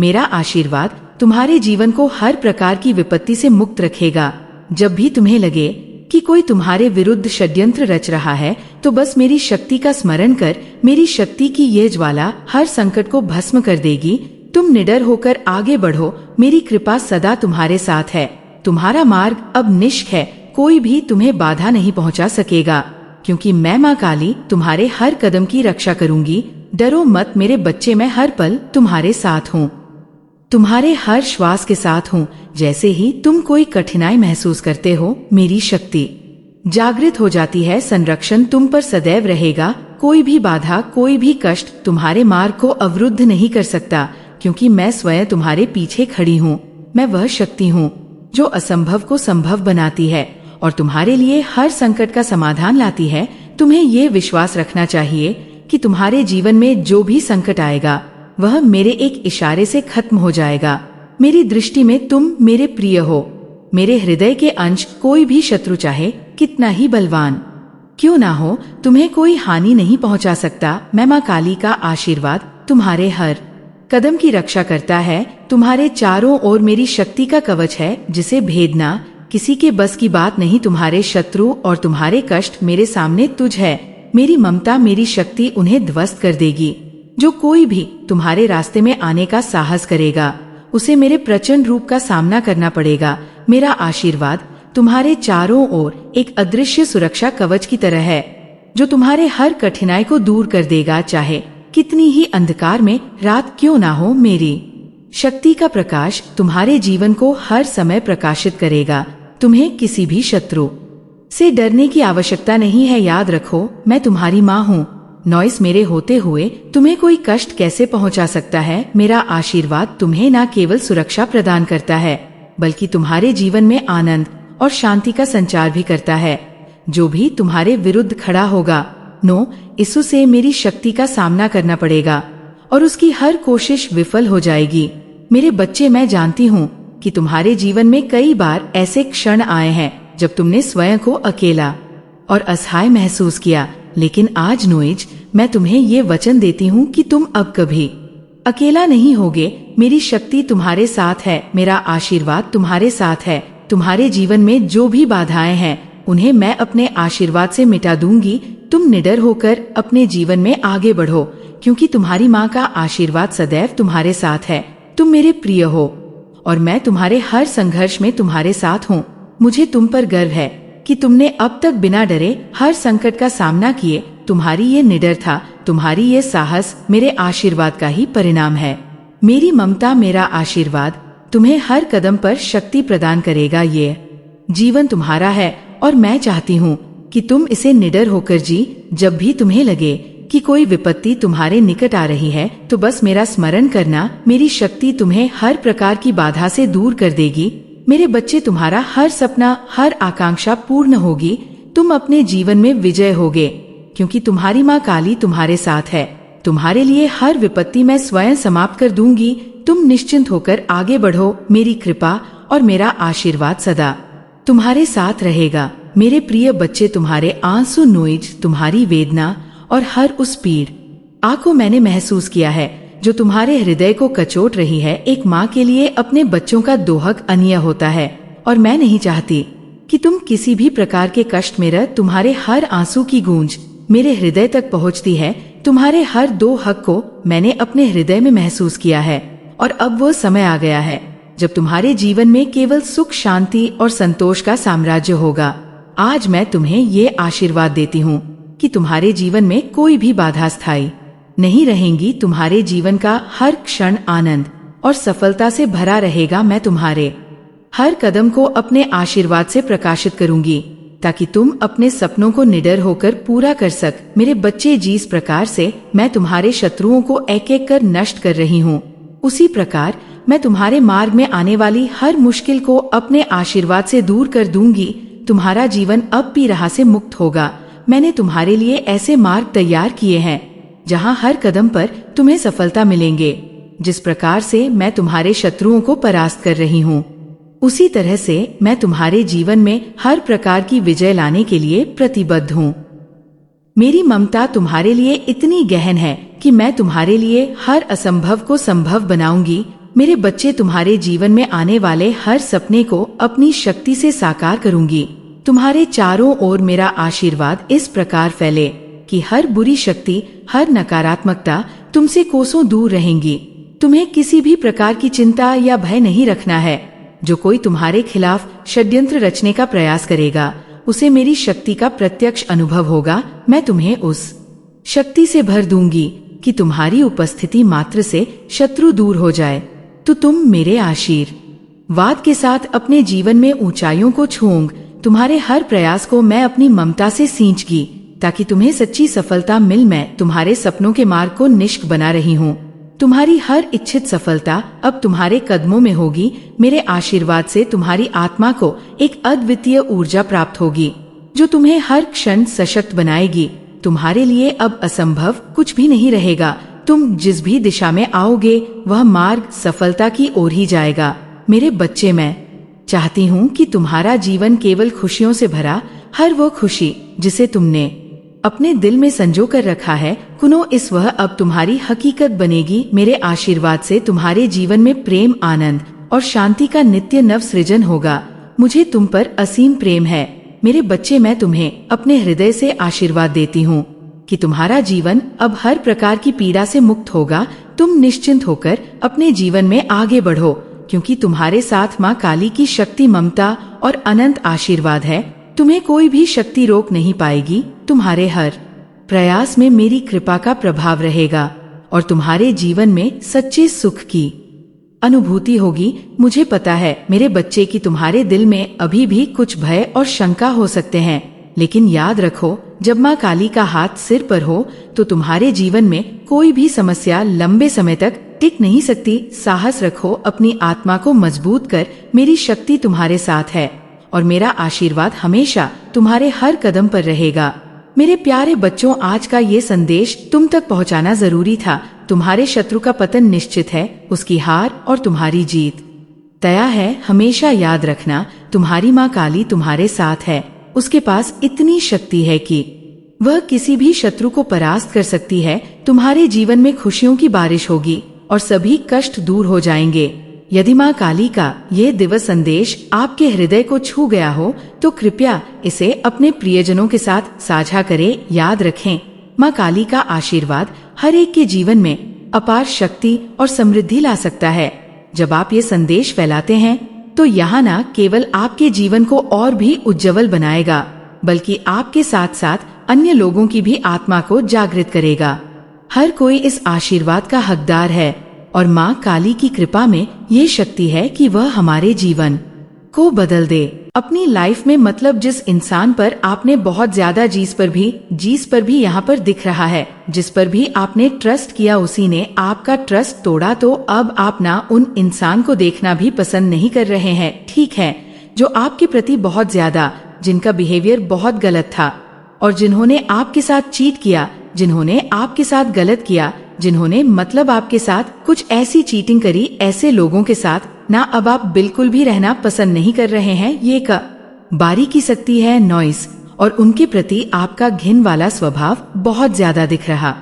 मेरा आशीर्वाद तुम्हारे जीवन को हर प्रकार की विपत्ति से मुक्त रखेगा। जब भी तुम्हें लगे कि कोई तुम्हारे विरुद्ध षड्यंत्र रच रहा है, तो बस मेरी शक्ति का स्मरण कर। मेरी शक्ति की ये ज्वाला हर संकट को भस्म कर देगी। तुम निडर होकर आगे बढ़ो, मेरी कृपा सदा तुम्हारे साथ है। तुम्हारा मार्ग अब निष्क है, कोई भी तुम्हें बाधा नहीं पहुंचा सकेगा, क्योंकि मैं माँ काली तुम्हारे हर कदम की रक्षा करूंगी। डरो मत मेरे बच्चे, मैं हर पल तुम्हारे साथ हूँ, तुम्हारे हर श्वास के साथ हूँ। जैसे ही तुम कोई कठिनाई महसूस करते हो, मेरी शक्ति जागृत हो जाती है। संरक्षण तुम पर सदैव रहेगा। कोई भी बाधा, कोई भी कष्ट तुम्हारे मार्ग को अवरुद्ध नहीं कर सकता, क्योंकि मैं स्वयं तुम्हारे पीछे खड़ी हूँ। मैं वह शक्ति हूँ जो असंभव को संभव बनाती है और तुम्हारे लिए हर संकट का समाधान लाती है। तुम्हें ये विश्वास रखना चाहिए कि तुम्हारे जीवन में जो भी संकट आएगा, वह मेरे एक इशारे से खत्म हो जाएगा। मेरी दृष्टि में तुम मेरे प्रिय हो, मेरे हृदय के अंश। कोई भी शत्रु चाहे कितना ही बलवान क्यों ना हो, तुम्हें कोई हानि नहीं पहुंचा सकता। मैं माँ काली का आशीर्वाद तुम्हारे हर कदम की रक्षा करता है। तुम्हारे चारों ओर मेरी शक्ति का कवच है, जिसे भेदना किसी के बस की बात नहीं। तुम्हारे शत्रु और तुम्हारे कष्ट मेरे सामने तुझ है। मेरी ममता, मेरी शक्ति उन्हें ध्वस्त कर देगी। जो कोई भी तुम्हारे रास्ते में आने का साहस करेगा, उसे मेरे प्रचंड रूप का सामना करना पड़ेगा। मेरा आशीर्वाद तुम्हारे चारों ओर एक अदृश्य सुरक्षा कवच की तरह है, जो तुम्हारे हर कठिनाई को दूर कर देगा। चाहे कितनी ही अंधकार में रात क्यों ना हो, मेरी शक्ति का प्रकाश तुम्हारे जीवन को हर समय प्रकाशित करेगा। तुम्हें किसी भी शत्रु से डरने की आवश्यकता नहीं है। याद रखो, मैं तुम्हारी माँ हूँ। नॉइस मेरे होते हुए तुम्हें कोई कष्ट कैसे पहुंचा सकता है। मेरा आशीर्वाद तुम्हें न केवल सुरक्षा प्रदान करता है, बल्कि तुम्हारे जीवन में आनंद और शांति का संचार भी करता है। जो भी तुम्हारे विरुद्ध खड़ा होगा, इसु से मेरी शक्ति का सामना करना पड़ेगा और उसकी हर कोशिश विफल हो जाएगी। मेरे बच्चे, मैं जानती हूँ कि तुम्हारे जीवन में कई बार ऐसे क्षण आए हैं जब तुमने स्वयं को अकेला और असहाय महसूस किया, लेकिन आज नोइज मैं तुम्हें ये वचन देती हूँ कि तुम अब कभी अकेला नहीं होगे। मेरी शक्ति तुम्हारे साथ है, मेरा आशीर्वाद तुम्हारे साथ है। तुम्हारे जीवन में जो भी बाधाएं हैं, उन्हें मैं अपने आशीर्वाद से मिटा दूंगी। तुम निडर होकर अपने जीवन में आगे बढ़ो, क्योंकि तुम्हारी माँ का आशीर्वाद सदैव तुम्हारे साथ है। तुम मेरे प्रिय हो और मैं तुम्हारे हर संघर्ष में तुम्हारे साथ हूँ। मुझे तुम पर गर्व है कि तुमने अब तक बिना डरे हर संकट का सामना किए। तुम्हारी ये निडर था, तुम्हारी ये साहस मेरे आशीर्वाद का ही परिणाम है। मेरी ममता, मेरा आशीर्वाद तुम्हें हर कदम पर शक्ति प्रदान करेगा। ये जीवन तुम्हारा है और मैं चाहती हूँ कि तुम इसे निडर होकर जी। जब भी तुम्हें लगे कि कोई विपत्ति तुम्हारे निकट आ रही है, तो बस मेरा स्मरण करना। मेरी शक्ति तुम्हें हर प्रकार की बाधा से दूर कर देगी। मेरे बच्चे, तुम्हारा हर सपना, हर आकांक्षा पूर्ण होगी। तुम अपने जीवन में विजय होगे, क्योंकि तुम्हारी माँ काली तुम्हारे साथ है। तुम्हारे लिए हर विपत्ति मैं स्वयं समाप्त कर दूंगी। तुम निश्चिंत होकर आगे बढ़ो। मेरी कृपा और मेरा आशीर्वाद सदा तुम्हारे साथ रहेगा। मेरे प्रिय बच्चे, तुम्हारे आंसू, नोइज, तुम्हारी वेदना और हर उस पीड़ा को मैंने महसूस किया है जो तुम्हारे हृदय को कचोट रही है। एक माँ के लिए अपने बच्चों का दोहक अन्याय होता है, और मैं नहीं चाहती कि तुम किसी भी प्रकार के कष्ट में रह। तुम्हारे हर आंसू की गूंज मेरे हृदय तक पहुँचती है। तुम्हारे हर दो हक को मैंने अपने हृदय में महसूस किया है, और अब वो समय आ गया है जब तुम्हारे जीवन में केवल सुख, शांति और संतोष का साम्राज्य होगा। आज मैं तुम्हें ये आशीर्वाद देती हूँ कि तुम्हारे जीवन में कोई भी बाधा स्थायी नहीं रहेंगी। तुम्हारे जीवन का हर क्षण आनंद और सफलता से भरा रहेगा। मैं तुम्हारे हर कदम को अपने आशीर्वाद से प्रकाशित करूंगी, ताकि तुम अपने सपनों को निडर होकर पूरा कर सक। मेरे बच्चे, जिस प्रकार से मैं तुम्हारे शत्रुओं को एक एक कर नष्ट कर रही हूँ, उसी प्रकार मैं तुम्हारे मार्ग में आने वाली हर मुश्किल को अपने आशीर्वाद से दूर कर दूंगी। तुम्हारा जीवन अब भी राह से मुक्त होगा। मैंने तुम्हारे लिए ऐसे मार्ग तैयार किए हैं जहां हर कदम पर तुम्हें सफलता मिलेंगे। जिस प्रकार से मैं तुम्हारे शत्रुओं को परास्त कर रही हूँ, उसी तरह से मैं तुम्हारे जीवन में हर प्रकार की विजय लाने के लिए प्रतिबद्ध हूँ। मेरी ममता तुम्हारे लिए इतनी गहन है कि मैं तुम्हारे लिए हर असंभव को संभव बनाऊंगी। मेरे बच्चे, तुम्हारे जीवन में आने वाले हर सपने को अपनी शक्ति से साकार करूंगी। तुम्हारे चारों ओर मेरा आशीर्वाद इस प्रकार फैले कि हर बुरी शक्ति, हर नकारात्मकता तुमसे कोसों दूर रहेंगी। तुम्हें किसी भी प्रकार की चिंता या भय नहीं रखना है। जो कोई तुम्हारे खिलाफ षड्यंत्र रचने का प्रयास करेगा, उसे मेरी शक्ति का प्रत्यक्ष अनुभव होगा। मैं तुम्हें उस शक्ति से भर दूंगी कि तुम्हारी उपस्थिति मात्र से शत्रु दूर हो जाए। तो तुम मेरे आशीर्वाद के साथ अपने जीवन में ऊंचाइयों को छूऊंगी। तुम्हारे हर प्रयास को मैं अपनी ममता से सींचगी ताकि तुम्हें सच्ची सफलता मिल। मैं तुम्हारे सपनों के मार्ग को निष्क बना रही हूँ। तुम्हारी हर इच्छित सफलता अब तुम्हारे कदमों में होगी। मेरे आशीर्वाद से तुम्हारी आत्मा को एक अद्वितीय ऊर्जा प्राप्त होगी जो तुम्हें हर क्षण सशक्त बनाएगी। तुम्हारे लिए अब असंभव कुछ भी नहीं रहेगा। तुम जिस भी दिशा में आओगे वह मार्ग सफलता की ओर ही जाएगा। मेरे बच्चे, मैं चाहती हूँ कि तुम्हारा जीवन केवल खुशियों से भरा, हर वो खुशी जिसे तुमने अपने दिल में संजो कर रखा है, कुनो इस वह अब तुम्हारी हकीकत बनेगी। मेरे आशीर्वाद से तुम्हारे जीवन में प्रेम, आनंद और शांति का नित्य नव सृजन होगा। मुझे तुम पर असीम प्रेम है। मेरे बच्चे, मैं तुम्हें अपने हृदय से आशीर्वाद देती हूँ कि तुम्हारा जीवन अब हर प्रकार की पीड़ा से मुक्त होगा। तुम निश्चिंत होकर अपने जीवन में आगे बढ़ो, क्योंकि तुम्हारे साथ माँ काली की शक्ति, ममता और अनंत आशीर्वाद है। तुम्हें कोई भी शक्ति रोक नहीं पाएगी। तुम्हारे हर प्रयास में मेरी कृपा का प्रभाव रहेगा और तुम्हारे जीवन में सच्चे सुख की अनुभूति होगी। मुझे पता है मेरे बच्चे कि तुम्हारे दिल में अभी भी कुछ भय और शंका हो सकते हैं, लेकिन याद रखो, जब माँ काली का हाथ सिर पर हो तो तुम्हारे जीवन में कोई भी समस्या लंबे समय तक टिक नहीं सकती। साहस रखो, अपनी आत्मा को मजबूत कर। मेरी शक्ति तुम्हारे साथ है और मेरा आशीर्वाद हमेशा तुम्हारे हर कदम पर रहेगा। मेरे प्यारे बच्चों, आज का ये संदेश तुम तक पहुंचाना जरूरी था। तुम्हारे शत्रु का पतन निश्चित है, उसकी हार और तुम्हारी जीत तय है। हमेशा याद रखना, तुम्हारी माँ काली तुम्हारे साथ है। उसके पास इतनी शक्ति है कि वह किसी भी शत्रु को परास्त कर सकती है। तुम्हारे जीवन में खुशियों की बारिश होगी और सभी कष्ट दूर हो जाएंगे। यदि माँ काली का ये दिवस संदेश आपके हृदय को छू गया हो तो कृपया इसे अपने प्रियजनों के साथ साझा करें। याद रखें, माँ काली का आशीर्वाद हर एक के जीवन में अपार शक्ति और समृद्धि ला सकता है। जब आप ये संदेश फैलाते हैं तो यहाँ न केवल आपके जीवन को और भी उज्जवल बनाएगा, बल्कि आपके साथ साथ अन्य लोगों की भी आत्मा को जागृत करेगा। हर कोई इस आशीर्वाद का हकदार है और माँ काली की कृपा में ये शक्ति है कि वह हमारे जीवन को बदल दे। अपनी लाइफ में मतलब जिस इंसान पर आपने बहुत ज्यादा जिस पर भी यहाँ पर दिख रहा है, जिस पर भी आपने ट्रस्ट किया, उसी ने आपका ट्रस्ट तोड़ा। तो अब आप ना उन इंसान को देखना भी पसंद नहीं कर रहे हैं, ठीक है, जो आपके प्रति बहुत ज्यादा, जिनका बिहेवियर बहुत गलत था और जिन्होंने आपके साथ चीट किया, जिन्होंने आपके साथ गलत किया, जिन्होंने मतलब आपके साथ कुछ ऐसी चीटिंग करी, ऐसे लोगों के साथ ना अब आप बिल्कुल भी रहना पसंद नहीं कर रहे हैं। ये बारीकी सकती है नॉइस और उनके प्रति आपका घिन वाला स्वभाव बहुत ज्यादा दिख रहा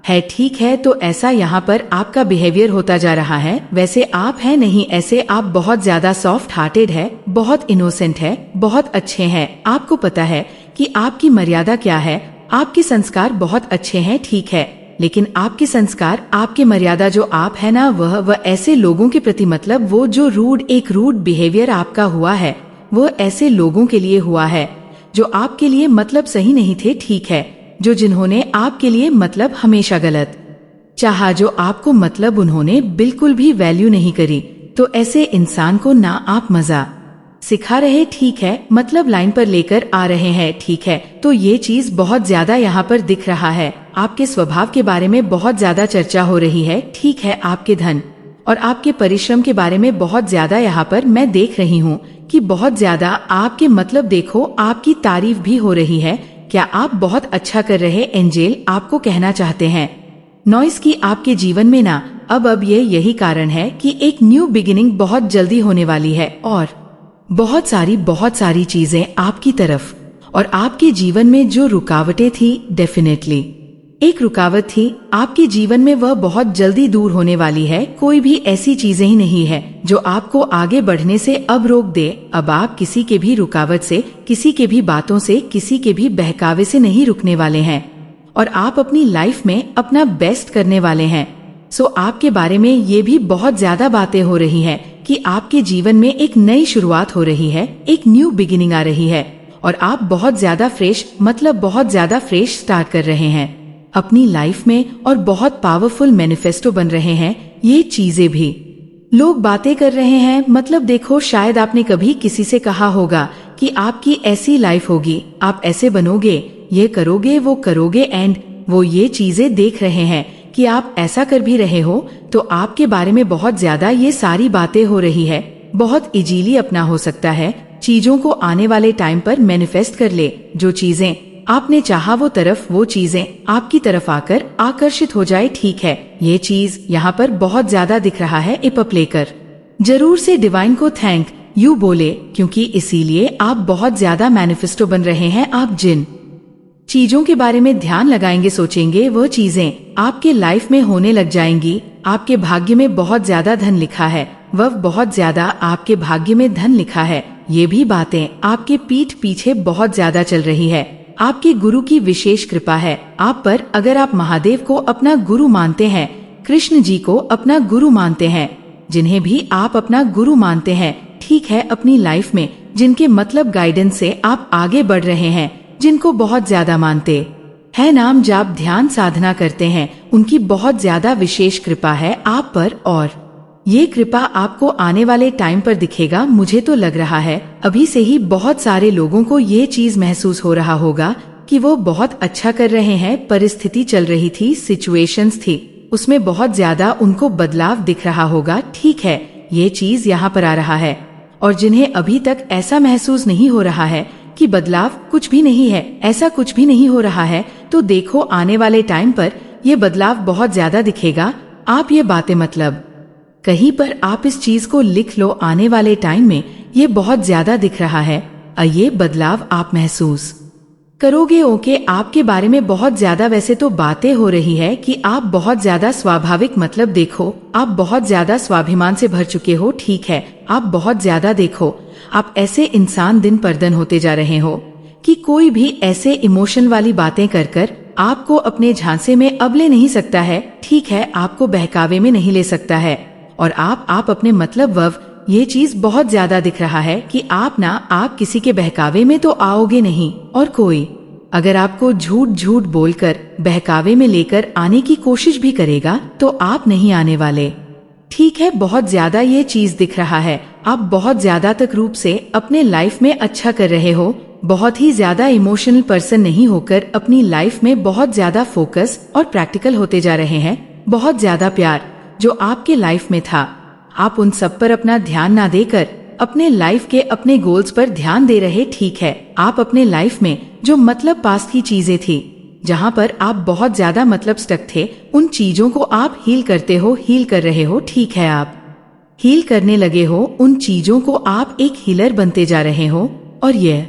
है, ठीक है। तो ऐसा यहाँ पर आपका बिहेवियर होता जा रहा है। वैसे आप हैं नहीं ऐसे, आप बहुत ज्यादा सॉफ्ट हार्टेड है, बहुत इनोसेंट है, बहुत अच्छे हैं। आपको पता है कि आपकी मर्यादा क्या है, आपके संस्कार बहुत अच्छे हैं, ठीक है, लेकिन आपके संस्कार, आपके मर्यादा जो आप है ना, वह ऐसे लोगों के प्रति, मतलब वो जो एक रूड बिहेवियर आपका हुआ है, वो ऐसे लोगों के लिए हुआ है जो आपके लिए मतलब सही नहीं थे, ठीक है, जो जिन्होंने आपके लिए मतलब हमेशा गलत चाहा, जो आपको मतलब उन्होंने बिल्कुल भी वैल्यू नहीं करी। तो ऐसे इंसान को ना आप मजा सिखा रहे, ठीक है, मतलब लाइन पर लेकर आ रहे हैं, ठीक है। तो ये चीज बहुत ज्यादा यहाँ पर दिख रहा है। आपके स्वभाव के बारे में बहुत ज्यादा चर्चा हो रही है, ठीक है। आपके धन और आपके परिश्रम के बारे में बहुत ज्यादा यहाँ पर मैं देख रही हूँ कि बहुत ज्यादा आपके मतलब देखो, आपकी तारीफ भी हो रही है। क्या आप बहुत अच्छा कर रहे एंजेल, आपको कहना चाहते हैं नॉइस की आपके जीवन में ना अब यही कारण है कि एक न्यू बिगिनिंग बहुत जल्दी होने वाली है और बहुत सारी चीजें आपकी तरफ और आपके जीवन में जो रुकावटें थी, डेफिनेटली एक रुकावट थी आपके जीवन में, वह बहुत जल्दी दूर होने वाली है। कोई भी ऐसी चीजें ही नहीं है जो आपको आगे बढ़ने से अब रोक दे। अब आप किसी के भी रुकावट से, किसी के भी बातों से, किसी के भी बहकावे से नहीं रुकने वाले हैं और आप अपनी लाइफ में अपना बेस्ट करने वाले हैं। सो आपके बारे में ये भी बहुत ज्यादा बातें हो रही है कि आपके जीवन में एक नई शुरुआत हो रही है, एक न्यू बिगिनिंग आ रही है और आप बहुत ज्यादा फ्रेश स्टार्ट कर रहे हैं अपनी लाइफ में और बहुत पावरफुल मैनिफेस्टो बन रहे हैं। ये चीजें भी लोग बातें कर रहे हैं, मतलब देखो, शायद आपने कभी किसी से कहा होगा कि आपकी ऐसी लाइफ होगी, आप ऐसे बनोगे, ये करोगे, वो करोगे, एंड वो ये चीजें देख रहे हैं कि आप ऐसा कर भी रहे हो, तो आपके बारे में बहुत ज्यादा ये सारी बातें हो रही है। बहुत इजीली अपना हो सकता है चीजों को आने वाले टाइम पर मैनिफेस्ट कर ले। जो चीजें आपने चाहा वो चीजें आपकी तरफ आकर आकर्षित हो जाए। ठीक है, ये चीज यहाँ पर बहुत ज्यादा दिख रहा है। इप लेकर जरूर से डिवाइन को थैंक यू बोले, क्योंकि इसीलिए आप बहुत ज्यादा मैनिफेस्टो बन रहे हैं। आप जिन चीजों के बारे में ध्यान लगाएंगे, सोचेंगे, वह चीजें आपके लाइफ में होने लग जाएंगी। आपके भाग्य में बहुत ज्यादा धन लिखा है, वह बहुत ज्यादा आपके भाग्य में धन लिखा है। ये भी बातें आपके पीठ पीछे बहुत ज्यादा चल रही है। आपके गुरु की विशेष कृपा है आप पर। अगर आप महादेव को अपना गुरु मानते हैं, कृष्ण जी को अपना गुरु मानते हैं, जिन्हें भी आप अपना गुरु मानते हैं, ठीक है, अपनी लाइफ में जिनके मतलब गाइडेंस से आप आगे बढ़ रहे हैं, जिनको बहुत ज्यादा मानते है, नाम जाप ध्यान साधना करते हैं, उनकी बहुत ज्यादा विशेष कृपा है आप पर और ये कृपा आपको आने वाले टाइम पर दिखेगा। मुझे तो लग रहा है अभी से ही बहुत सारे लोगों को ये चीज महसूस हो रहा होगा कि वो बहुत अच्छा कर रहे हैं। परिस्थिति चल रही थी, सिचुएशंस थी, उसमें बहुत ज्यादा उनको बदलाव दिख रहा होगा। ठीक है, ये चीज यहाँ पर आ रहा है और जिन्हें अभी तक ऐसा महसूस नहीं हो रहा है कि बदलाव कुछ भी नहीं है, ऐसा कुछ भी नहीं हो रहा है, तो देखो आने वाले टाइम पर ये बदलाव बहुत ज्यादा दिखेगा। आप ये बातें मतलब कहीं पर आप इस चीज को लिख लो, आने वाले टाइम में ये बहुत ज्यादा दिख रहा है, ये बदलाव आप महसूस करोगे। ओके, आपके बारे में बहुत ज्यादा वैसे तो बातें हो रही है कि आप बहुत ज्यादा स्वाभाविक, मतलब देखो, आप बहुत ज्यादा स्वाभिमान से भर चुके हो। ठीक है, आप बहुत ज्यादा देखो, आप ऐसे इंसान दिन पर दिन होते जा रहे हो कि कोई भी ऐसे इमोशन वाली बातें कर कर आपको अपने झांसे में अब ले नहीं सकता है। ठीक है, आपको बहकावे में नहीं ले सकता है और आप अपने मतलब ये चीज बहुत ज्यादा दिख रहा है कि आप किसी के बहकावे में तो आओगे नहीं, और कोई अगर आपको झूठ बोलकर बहकावे में लेकर आने की कोशिश भी करेगा तो आप नहीं आने वाले। ठीक है, बहुत ज्यादा ये चीज दिख रहा है। आप बहुत ज्यादा तक रूप से अपने लाइफ में अच्छा कर रहे हो, बहुत ही ज्यादा इमोशनल पर्सन नहीं होकर अपनी लाइफ में बहुत ज्यादा फोकस और प्रैक्टिकल होते जा रहे हैं। बहुत ज्यादा प्यार जो आपके लाइफ में था, आप उन सब पर अपना ध्यान ना देकर अपने लाइफ के अपने गोल्स पर ध्यान दे रहे। ठीक है, आप अपने लाइफ में जो मतलब पास्ट की चीजें थी, जहाँ पर आप बहुत ज्यादा मतलब स्टक थे, उन चीजों को आप हील करते हो, हील कर रहे हो। ठीक है, आप हील करने लगे हो उन चीजों को, आप एक हीलर बनते जा रहे हो और ये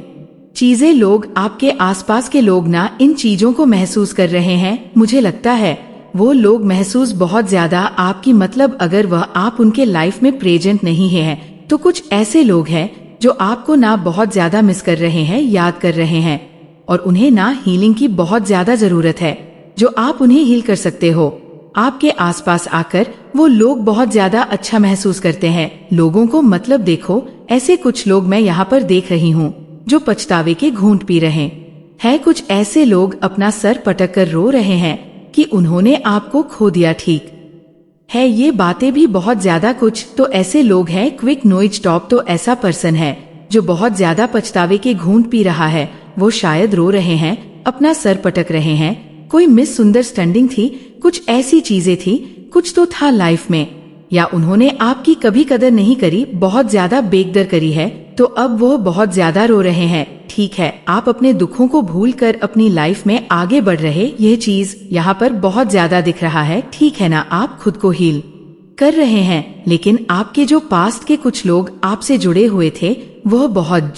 चीजें लोग, आपके आसपास के लोग ना इन चीजों को महसूस कर रहे हैं। मुझे लगता है वो लोग महसूस बहुत ज्यादा आपकी, मतलब अगर वह आप उनके लाइफ में प्रेजेंट नहीं है तो कुछ ऐसे लोग हैं जो आपको ना बहुत ज्यादा मिस कर रहे हैं, याद कर रहे हैं और उन्हें ना हीलिंग की बहुत ज्यादा जरूरत है, जो आप उन्हें हील कर सकते हो। आपके आसपास आकर वो लोग बहुत ज्यादा अच्छा महसूस करते हैं लोगों को, मतलब देखो, ऐसे कुछ लोग मैं यहाँ पर देख रही हूँ जो पछतावे के घूंट पी रहे हैं। कुछ ऐसे लोग अपना सर पटक कर रो रहे हैं कि उन्होंने आपको खो दिया। ठीक है, ये बातें भी बहुत ज्यादा। कुछ तो ऐसे लोग हैं, क्विक नॉइज स्टॉप, तो ऐसा पर्सन है जो बहुत ज्यादा पछतावे के घूंट पी रहा है। वो शायद रो रहे हैं, अपना सर पटक रहे हैं, कोई मिसअंडरस्टैंडिंग थी, कुछ ऐसी चीजें थी, कुछ तो था लाइफ में, या उन्होंने आपकी कभी कदर नहीं करी, बहुत ज्यादा बेकदर करी है, तो अब वो बहुत ज्यादा रो रहे हैं। ठीक है, आप अपने दुखों को भूलकर अपनी लाइफ में आगे बढ़ रहे, ये चीज यहाँ पर बहुत ज्यादा दिख रहा है। ठीक है ना, आप खुद को हील कर रहे हैं, लेकिन आपके जो पास्ट के कुछ लोग आपसे जुड़े हुए थे, वह बहुत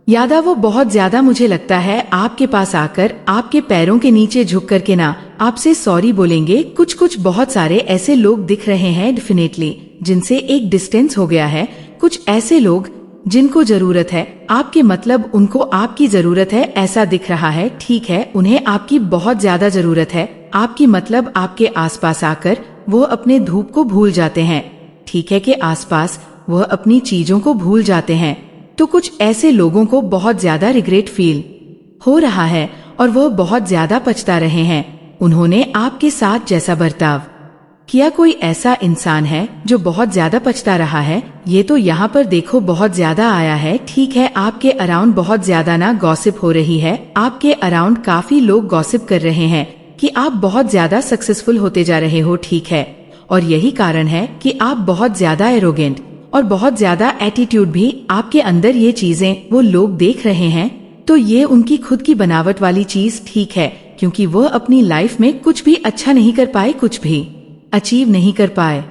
यादव, वो बहुत ज्यादा मुझे लगता है आपके पास आकर आपके पैरों के नीचे झुक करके ना आपसे सॉरी बोलेंगे। कुछ कुछ बहुत सारे ऐसे लोग दिख रहे हैं डेफिनेटली, जिनसे एक डिस्टेंस हो गया है। कुछ ऐसे लोग जिनको जरूरत है आपके, मतलब उनको आपकी जरूरत है ऐसा दिख रहा है। ठीक है, उन्हें आपकी बहुत ज्यादा जरूरत है आपकी, मतलब आपके आसपास आकर वो अपने धूप को भूल जाते हैं। ठीक है, के आसपास वह अपनी चीजों को भूल जाते हैं। तो कुछ ऐसे लोगों को बहुत ज्यादा रिग्रेट फील हो रहा है और वह बहुत ज्यादा पछता रहे हैं उन्होंने आपके साथ जैसा बर्ताव किया। कोई ऐसा इंसान है जो बहुत ज्यादा पछता रहा है। ये तो यहाँ पर देखो बहुत ज्यादा आया है। ठीक है, आपके अराउंड बहुत ज्यादा ना गॉसिप हो रही है। आपके अराउंड काफी लोग गॉसिप कर रहे हैं कि आप बहुत ज्यादा सक्सेसफुल होते जा रहे हो। ठीक है, और यही कारण है कि आप बहुत ज्यादा एरोगेंट और बहुत ज्यादा एटीट्यूड भी आपके अंदर, ये चीजें वो लोग देख रहे हैं। तो ये उनकी खुद की बनावट वाली चीज ठीक है, क्योंकि वह अपनी लाइफ में कुछ भी अच्छा नहीं कर पाए, कुछ भी अचीव नहीं कर पाए।